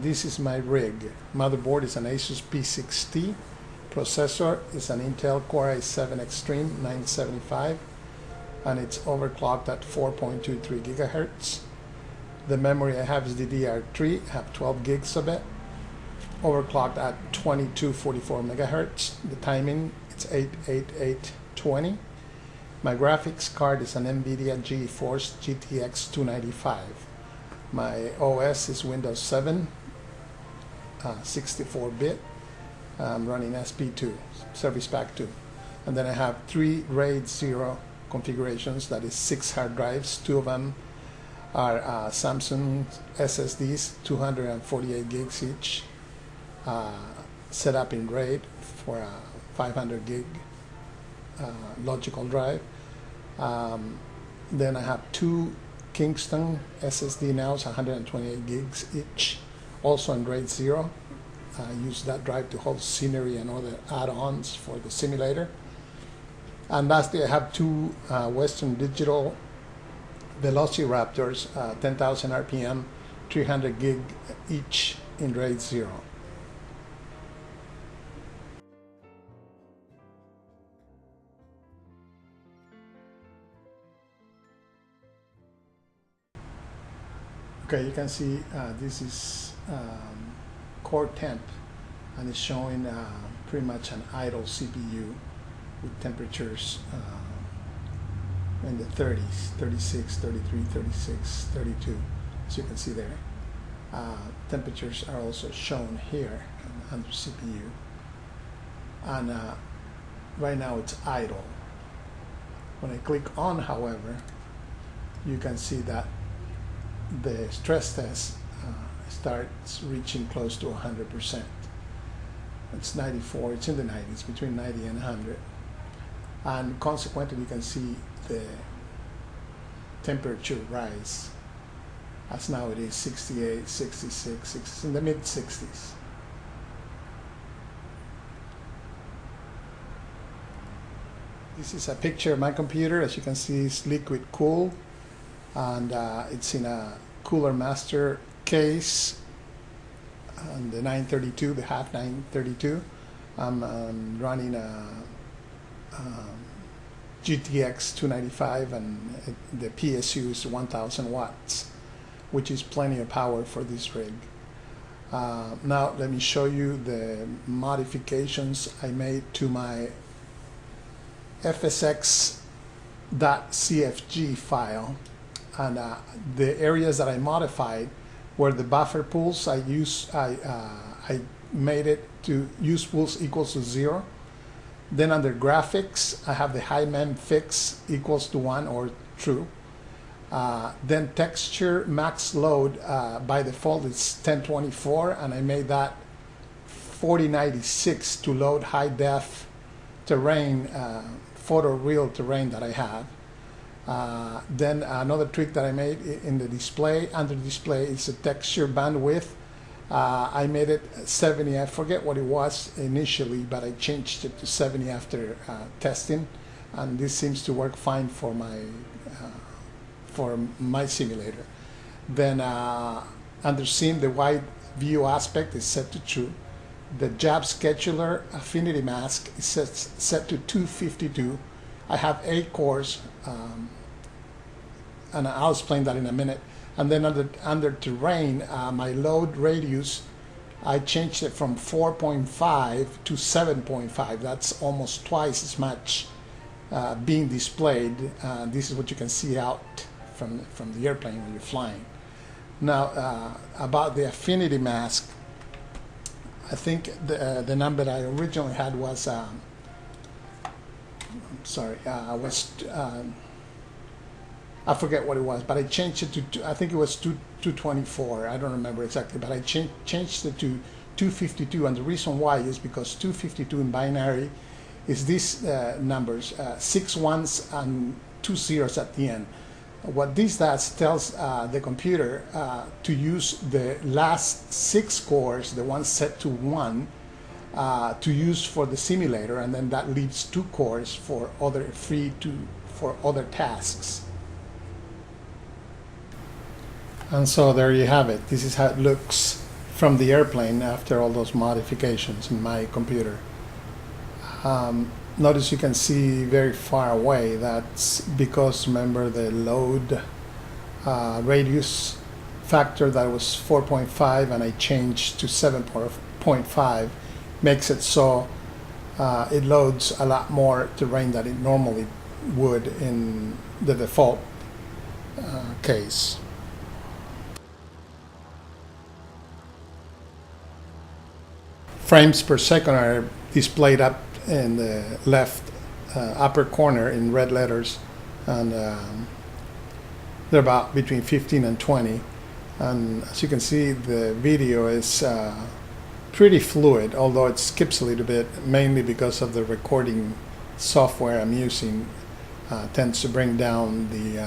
This is my rig. Motherboard is an Asus P6T. Processor is an Intel Core i7 Extreme 975, and it's overclocked at 4.23 gigahertz. The memory I have is DDR3. I have 12 gigs of it. Overclocked at 2244 megahertz. The timing, it's 88820. My graphics card is an NVIDIA GeForce GTX 295. My OS is Windows 7, 64-bit. I'm running SP2, Service Pack 2. And then I have 3 RAID 0 configurations, that is 6 hard drives. 2 of them are Samsung SSDs, 248 gigs each, set up in RAID for a 500 gig logical drive. Then I have 2 Kingston SSD now, it's 128 gigs each, also in RAID 0. I use that drive to hold scenery and other add-ons for the simulator. And lastly, I have 2 Western Digital Velociraptors, 10,000 RPM, 300 gig each in RAID 0. Okay, you can see this is core temp, and it's showing pretty much an idle CPU with temperatures in the 30s, 36, 33, 36, 32, as you can see there. Temperatures are also shown here under CPU, and right now it's idle. When I click on, however, you can see that the stress test starts reaching close to 100%. It's 94, it's in the 90s, between 90 and 100. And consequently, you can see the temperature rise, as now it is 68, 66, 60, in the mid-60s. This is a picture of my computer. As you can see, it's liquid cool, and it's in a Cooler Master case, and the 932, the half 932. I'm running a GTX 295, and the PSU is 1000 watts, which is plenty of power for this rig. Now let me show you the modifications I made to my FSX.cfg file. And the areas that I modified were the buffer pools. I made it to use pools equals to 0. Then under graphics, I have the high mem fix equals to 1 or true. Then texture max load by default is 1024, and I made that 4096 to load high def terrain, photoreal terrain that I have. Then another trick that I made in the display, under display, is a texture bandwidth. I made it 70, I forget what it was initially, but I changed it to 70 after testing, and this seems to work fine for my simulator. Then under scene, the wide view aspect is set to true. The job scheduler affinity mask is set to 252. I have 8 cores, and I'll explain that in a minute. And then under terrain, my load radius, I changed it from 4.5 to 7.5. That's almost twice as much being displayed. This is what you can see out from the airplane when you're flying. Now, about the affinity mask, I think the number that I originally had was I forget what it was, but I changed it to, I think it was 224. I don't remember exactly, but I changed it to 252, and the reason why is because 252 in binary is these numbers, 6 ones and 2 zeros at the end. What this does tells the computer to use the last 6 cores, the ones set to 1, to use for the simulator, and then that leaves 2 cores for other for other tasks. And so there you have it. This is how it looks from the airplane after all those modifications in my computer. Notice you can see very far away. That's because, remember, the load radius factor that was 4.5 and I changed to 7.5 makes it so it loads a lot more terrain than it normally would in the default case. Frames per second are displayed up in the left upper corner in red letters, and they're about between 15 and 20. And as you can see, the video is pretty fluid, although it skips a little bit, mainly because of the recording software I'm using tends to bring down the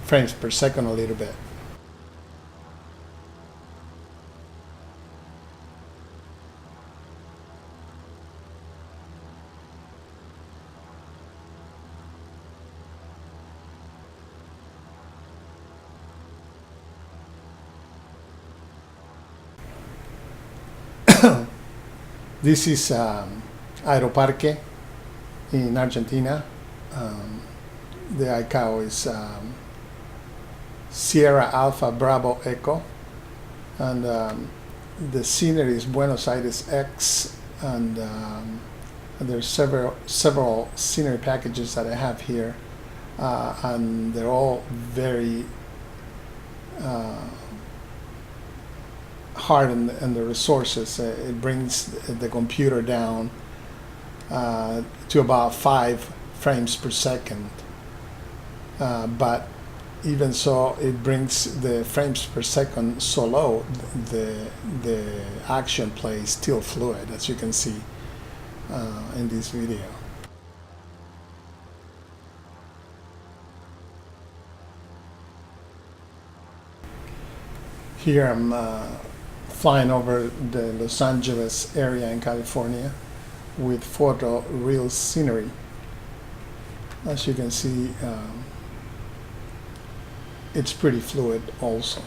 frames per second a little bit. This is Aeroparque in Argentina. The ICAO is Sierra Alpha Bravo Echo, and the scenery is Buenos Aires X, and there's several scenery packages that I have here, and they're all very hard in the resources. It brings the computer down to about 5 frames per second, but even so, it brings the frames per second so low, the action play is still fluid, as you can see in this video. Here I'm flying over the Los Angeles area in California with photo real scenery. As you can see, it's pretty fluid also.